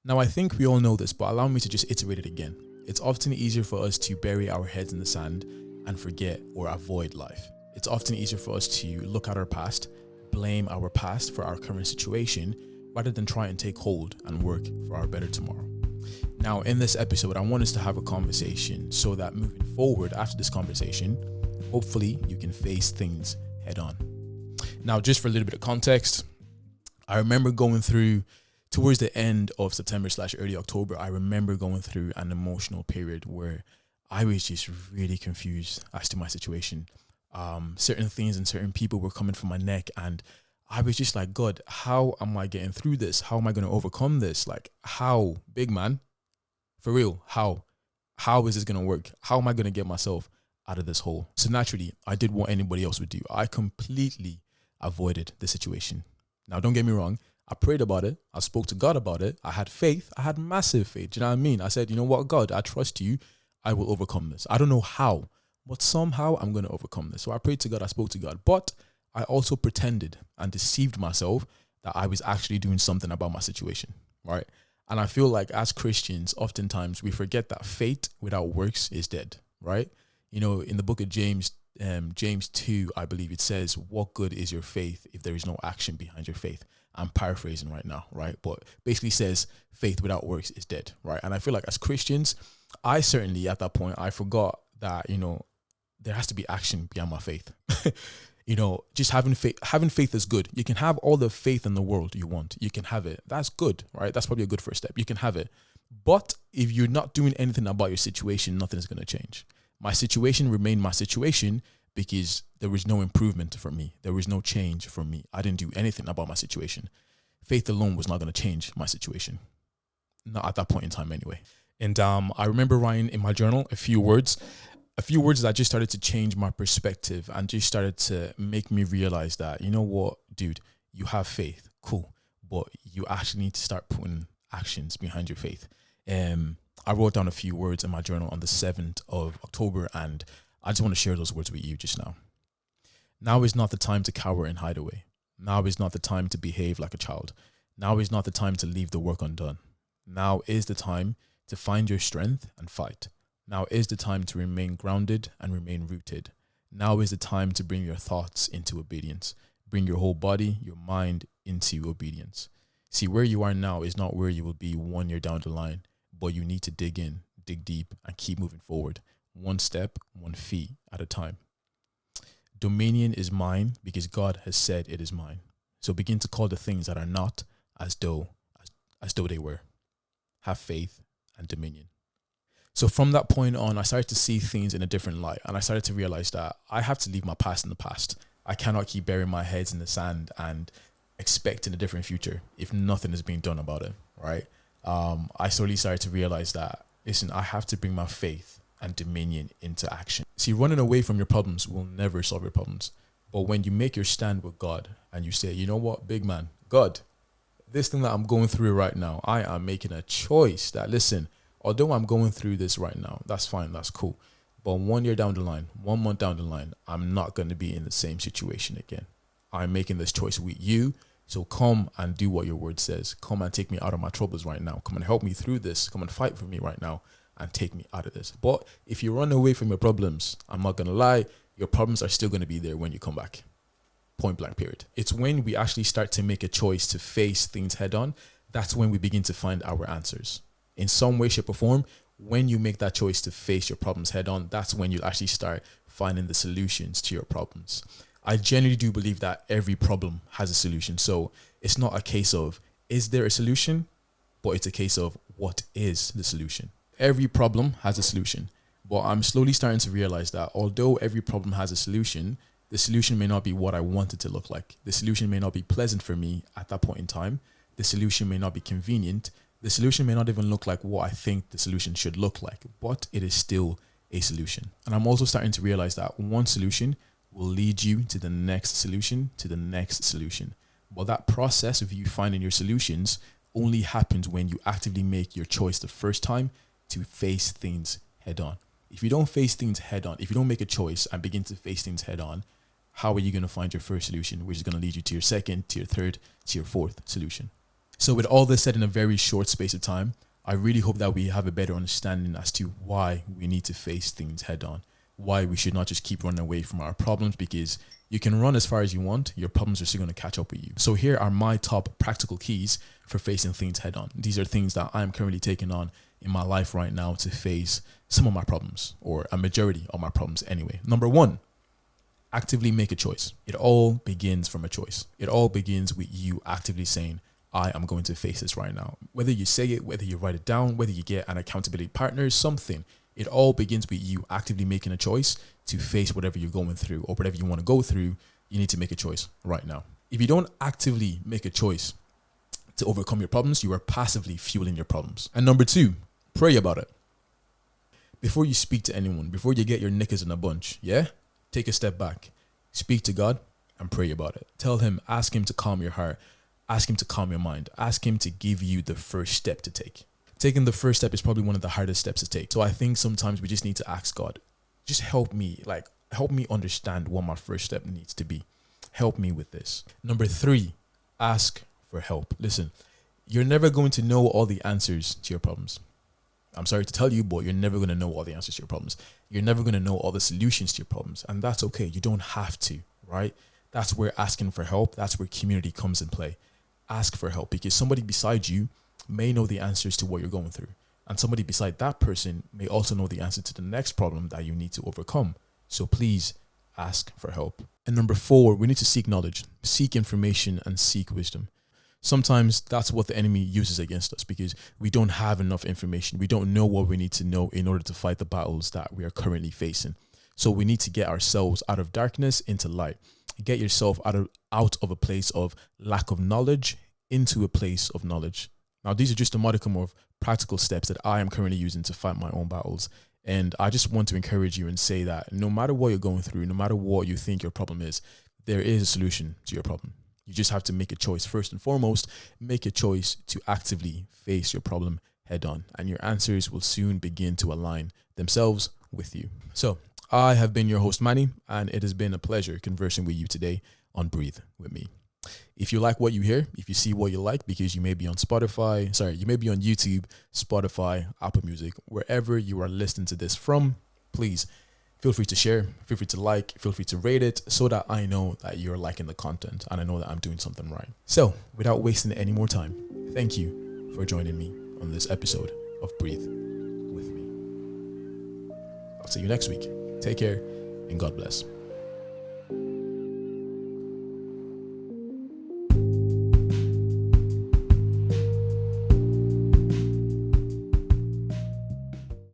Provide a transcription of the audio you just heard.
Now, I think we all know this, but allow me to just iterate it again. It's often easier for us to bury our heads in the sand and forget or avoid life. It's often easier for us to look at our past, blame our past for our current situation, rather than try and take hold and work for our better tomorrow. Now, in this episode, I want us to have a conversation so that moving forward after this conversation, hopefully you can face things head on. Now, just for a little bit of context, I remember going through towards the end of September/early October, I remember going through an emotional period where I was just really confused as to my situation. Certain things and certain people were coming from my neck, and I was just like, God, how am I getting through this? How am I going to overcome this? Like, how, big man? For real, how? How is this going to work? How am I going to get myself out of this hole? So naturally, I did what anybody else would do. I completely avoided the situation. Now, don't get me wrong. I prayed about it. I spoke to God about it. I had faith. I had massive faith. Do you know what I mean? I said, you know what, God, I trust you. I will overcome this. I don't know how, but somehow I'm going to overcome this. So I prayed to God. I spoke to God. But I also pretended and deceived myself that I was actually doing something about my situation, right? And I feel like as Christians, oftentimes we forget that faith without works is dead, right? You know, in the book of James 2, I believe it says, what good is your faith if there is no action behind your faith? I'm paraphrasing right now, right? But basically says faith without works is dead, right? And I feel like as Christians, I certainly at that point, I forgot that, you know, there has to be action behind my faith. You know, just having faith is good. You can have all the faith in the world you want. You can have it. That's good, right? That's probably a good first step. You can have it. But if you're not doing anything about your situation, nothing is going to change. My situation remained my situation because there was no improvement for me. There was no change for me. I didn't do anything about my situation. Faith alone was not going to change my situation. Not at that point in time anyway. And I remember writing in my journal a few words that just started to change my perspective and just started to make me realize that, you know what, dude, you have faith, cool, but you actually need to start putting actions behind your faith. I wrote down a few words in my journal on the 7th of October, and I just want to share those words with you just now. Now is not the time to cower and hide away. Now is not the time to behave like a child. Now is not the time to leave the work undone. Now is the time to find your strength and fight. Now is the time to remain grounded and remain rooted. Now is the time to bring your thoughts into obedience. Bring your whole body, your mind into obedience. See, where you are now is not where you will be 1 year down the line, but you need to dig in, dig deep, and keep moving forward. One step, 1 feet at a time. Dominion is mine because God has said it is mine. So begin to call the things that are not as though they were. Have faith and dominion. So from that point on, I started to see things in a different light, and I started to realize that I have to leave my past in the past. I cannot keep burying my heads in the sand and expecting a different future if nothing is being done about it, right? I slowly started to realize that, listen, I have to bring my faith and dominion into action. See, running away from your problems will never solve your problems. But when you make your stand with God and you say, you know what, big man, God, this thing that I'm going through right now, I am making a choice that, listen, although I'm going through this right now, that's fine, that's cool. But 1 year down the line, 1 month down the line, I'm not going to be in the same situation again. I'm making this choice with you. So come and do what your word says. Come and take me out of my troubles right now. Come and help me through this. Come and fight for me right now and take me out of this. But if you run away from your problems, I'm not going to lie, your problems are still going to be there when you come back. Point blank, period. It's when we actually start to make a choice to face things head on, that's when we begin to find our answers. In some way, shape, or form, when you make that choice to face your problems head on, that's when you'll actually start finding the solutions to your problems. I genuinely do believe that every problem has a solution. So it's not a case of, is there a solution? But it's a case of, what is the solution? Every problem has a solution. But I'm slowly starting to realize that although every problem has a solution, the solution may not be what I want it to look like. The solution may not be pleasant for me at that point in time. The solution may not be convenient. The solution may not even look like what I think the solution should look like, but it is still a solution. And I'm also starting to realize that one solution will lead you to the next solution, to the next solution. But that process of you finding your solutions only happens when you actively make your choice the first time to face things head on. If you don't face things head on, if you don't make a choice and begin to face things head on, how are you going to find your first solution, which is going to lead you to your second, to your third, to your fourth solution? So with all this said in a very short space of time, I really hope that we have a better understanding as to why we need to face things head on, why we should not just keep running away from our problems, because you can run as far as you want, your problems are still going to catch up with you. So here are my top practical keys for facing things head on. These are things that I'm currently taking on in my life right now to face some of my problems, or a majority of my problems anyway. Number one, actively make a choice. It all begins from a choice. It all begins with you actively saying, I am going to face this right now. Whether you say it, whether you write it down, whether you get an accountability partner, something, it all begins with you actively making a choice to face whatever you're going through or whatever you want to go through. You need to make a choice right now. If you don't actively make a choice to overcome your problems, you are passively fueling your problems. And number two, pray about it. Before you speak to anyone, before you get your knickers in a bunch, take a step back, speak to God and pray about it. Tell him, ask him to calm your heart, ask him to calm your mind, ask him to give you the first step to take. Taking the first step is probably one of the hardest steps to take. So I think sometimes we just need to ask God, just help me understand what my first step needs to be. Help me with this. Number three, ask for help. Listen, you're never going to know all the answers to your problems. I'm sorry to tell you, but you're never going to know all the answers to your problems. You're never going to know all the solutions to your problems. And that's okay. You don't have to, right? That's where asking for help, that's where community comes in play. Ask for help, because somebody beside you may know the answers to what you're going through. And somebody beside that person may also know the answer to the next problem that you need to overcome. So please ask for help. And number four, we need to seek knowledge, seek information, and seek wisdom. Sometimes that's what the enemy uses against us, because we don't have enough information. We don't know what we need to know in order to fight the battles that we are currently facing. So we need to get ourselves out of darkness into light. Get yourself out of a place of lack of knowledge into a place of knowledge. Now, these are just a modicum of practical steps that I am currently using to fight my own battles. And I just want to encourage you and say that no matter what you're going through, no matter what you think your problem is, there is a solution to your problem. You just have to make a choice. First and foremost, make a choice to actively face your problem head on, and your answers will soon begin to align themselves with you. So I have been your host, Manny, and it has been a pleasure conversing with you today on Breathe with me. If you like what you hear, if you see what you like, because you may be on you may be on YouTube, Spotify, Apple Music, wherever you are listening to this from, please feel free to share, feel free to like, feel free to rate it, so that I know that you're liking the content and I know that I'm doing something right. So without wasting any more time, thank you for joining me on this episode of Breathe with me. I'll see you next week. Take care and God bless.